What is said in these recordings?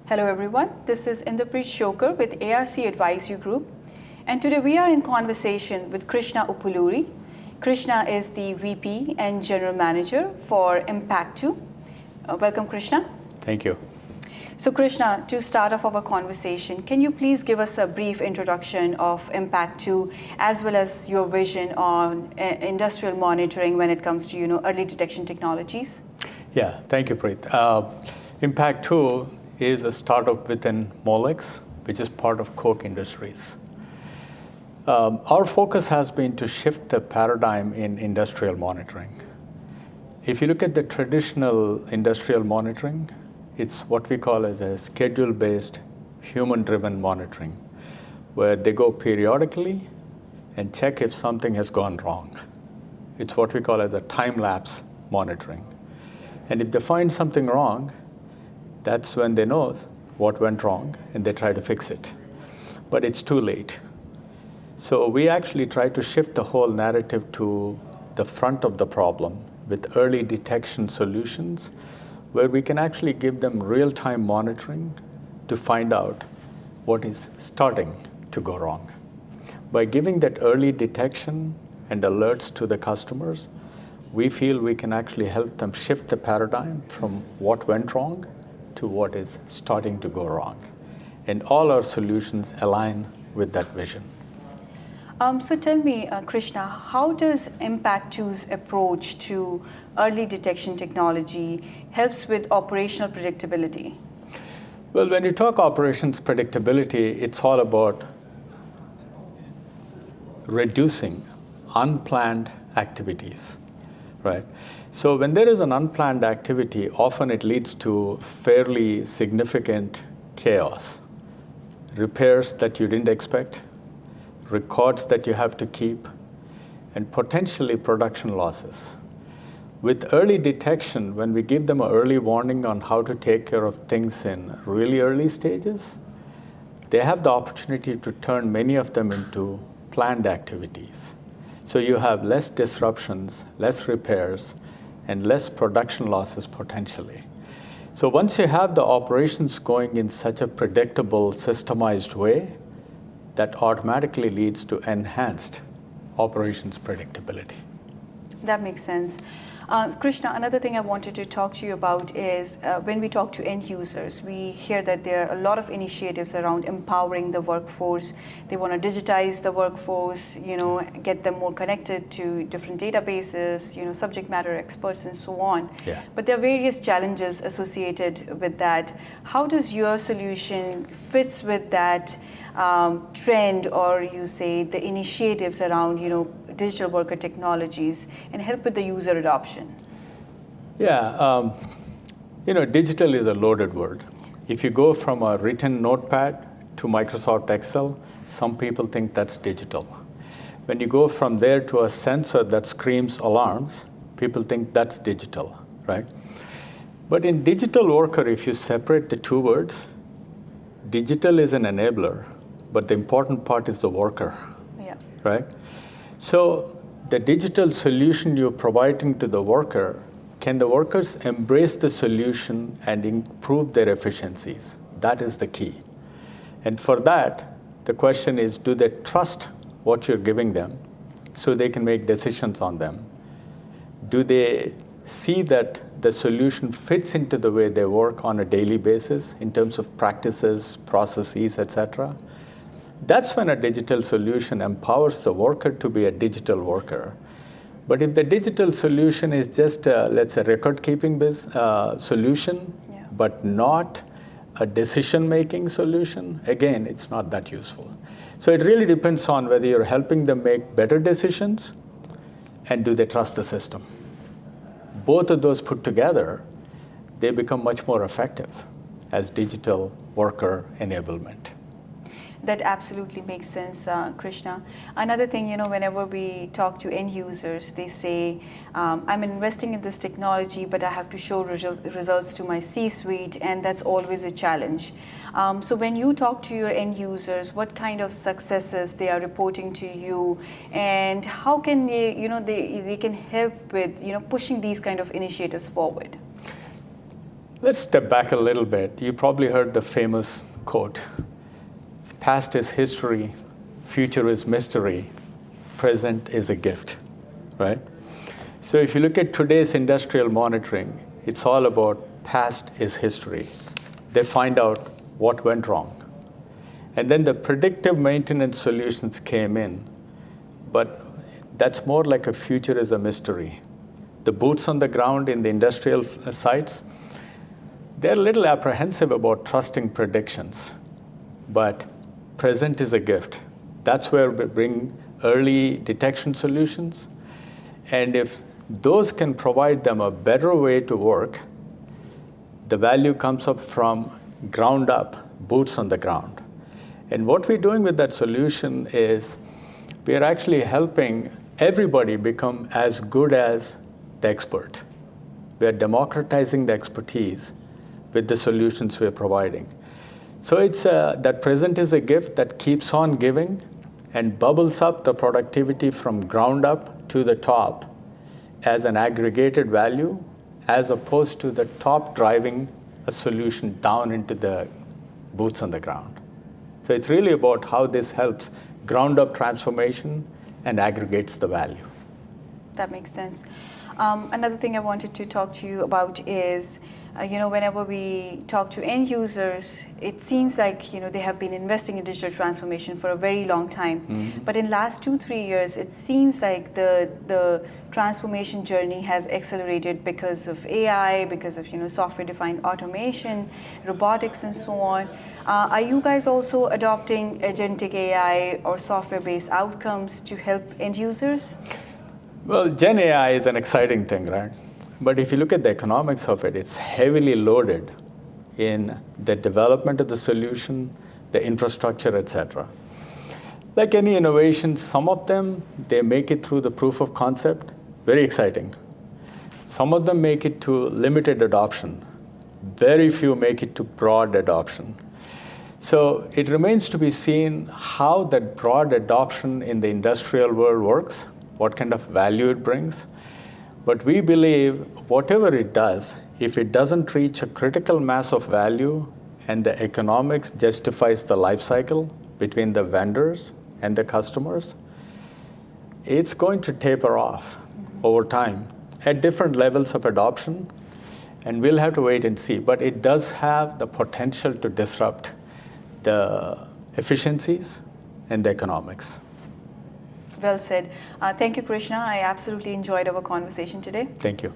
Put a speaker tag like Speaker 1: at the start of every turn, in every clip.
Speaker 1: Hello everyone, this is Inderpreet Shoker with ARC Advisory Group, and today we are in conversation with Krishna Uppuluri. Krishna is the VP and General Manager for Mpact2WO. Welcome, Krishna.
Speaker 2: Thank you.
Speaker 1: So Krishna, to start off our conversation, can you please give us a brief introduction of Mpact2WO as well as your vision on industrial monitoring when it comes to early detection technologies?
Speaker 2: Yeah, thank you, Preet. Mpact2WO is a startup within Molex, which is part of Coke Industries. Our focus has been to shift the paradigm in industrial monitoring. If you look at the traditional industrial monitoring, it's what we call as a schedule-based, human-driven monitoring, where they go periodically and check if something has gone wrong. It's what we call as a time-lapse monitoring. And if they find something wrong, that's when they know what went wrong and they try to fix it. But it's too late. So we actually try to shift the whole narrative to the front of the problem with early detection solutions, where we can actually give them real-time monitoring to find out what is starting to go wrong. By giving that early detection and alerts to the customers, we feel we can actually help them shift the paradigm from what went wrong to what is starting to go wrong. And all our solutions align with that vision.
Speaker 1: So tell me, Krishna, how does Mpact2WO's approach to early detection technology helps with operational predictability?
Speaker 2: Well, when you talk operations predictability, it's all about reducing unplanned activities, right? So when there is an unplanned activity, often it leads to fairly significant chaos. Repairs that you didn't expect, records that you have to keep, and potentially production losses. With early detection, when we give them an early warning on how to take care of things in really early stages, they have the opportunity to turn many of them into planned activities. So you have less disruptions, less repairs, and less production losses potentially. So once you have the operations going in such a predictable, systemized way, that automatically leads to enhanced operations predictability.
Speaker 1: That makes sense. Krishna, another thing I wanted to talk to you about is when we talk to end users, we hear that there are a lot of initiatives around empowering the workforce. They want to digitize the workforce, get them more connected to different databases, subject matter experts and so on.
Speaker 2: Yeah.
Speaker 1: But there are various challenges associated with that. How does your solution fits with that trend, or you say the initiatives around digital worker technologies and help with the user adoption?
Speaker 2: Yeah, digital is a loaded word. If you go from a written notepad to Microsoft Excel, some people think that's digital. When you go from there to a sensor that screams alarms, people think that's digital, right? But in digital worker, if you separate the two words, digital is an enabler, but the important part is the worker, right? So the digital solution you're providing to the worker, can the workers embrace the solution and improve their efficiencies? That is the key. And for that, the question is, do they trust what you're giving them so they can make decisions on them? Do they see that the solution fits into the way they work on a daily basis in terms of practices, processes, etc.? That's when a digital solution empowers the worker to be a digital worker. But if the digital solution is just, let's say, record-keeping solution, but not a decision-making solution, again, it's not that useful. So it really depends on whether you're helping them make better decisions and do they trust the system. Both of those put together, they become much more effective as digital worker enablement.
Speaker 1: That absolutely makes sense, Krishna. Another thing, whenever we talk to end users, they say, I'm investing in this technology, but I have to show results to my C-suite, and that's always a challenge. So when you talk to your end users, what kind of successes they are reporting to you, and how can they, they can help with, pushing these kind of initiatives forward?
Speaker 2: Let's step back a little bit. You probably heard the famous quote, past is history, future is mystery, present is a gift, right? So if you look at today's industrial monitoring, it's all about past is history. They find out what went wrong. And then the predictive maintenance solutions came in, but that's more like a future is a mystery. The boots on the ground in the industrial sites, they're a little apprehensive about trusting predictions, but present is a gift. That's where we bring early detection solutions. And if those can provide them a better way to work, the value comes up from ground up, boots on the ground. And what we're doing with that solution is we are actually helping everybody become as good as the expert. We are democratizing the expertise with the solutions we're providing. So it's that present is a gift that keeps on giving and bubbles up the productivity from ground up to the top as an aggregated value, as opposed to the top driving a solution down into the boots on the ground. So it's really about how this helps ground up transformation and aggregates the value.
Speaker 1: That makes sense. Another thing I wanted to talk to you about is, whenever we talk to end users, it seems like, they have been investing in digital transformation for a very long time. Mm-hmm. But in last 2-3 years, it seems like the transformation journey has accelerated because of AI, because of, software-defined automation, robotics, and so on. Are you guys also adopting agentic AI or software-based outcomes to help end users?
Speaker 2: Well, Gen AI is an exciting thing, right? But if you look at the economics of it, it's heavily loaded in the development of the solution, the infrastructure, et cetera. Like any innovation, some of them, they make it through the proof of concept, very exciting. Some of them make it to limited adoption. Very few make it to broad adoption. So it remains to be seen how that broad adoption in the industrial world works, what kind of value it brings. But we believe whatever it does, if it doesn't reach a critical mass of value and the economics justifies the life cycle between the vendors and the customers, it's going to taper off over time at different levels of adoption, and we'll have to wait and see. But it does have the potential to disrupt the efficiencies and the economics.
Speaker 1: Well said. Thank you, Krishna. I absolutely enjoyed our conversation today.
Speaker 2: Thank you.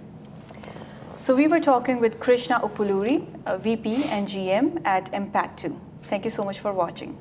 Speaker 1: So we were talking with Krishna Uppuluri, VP and GM at Mpact2. Thank you so much for watching.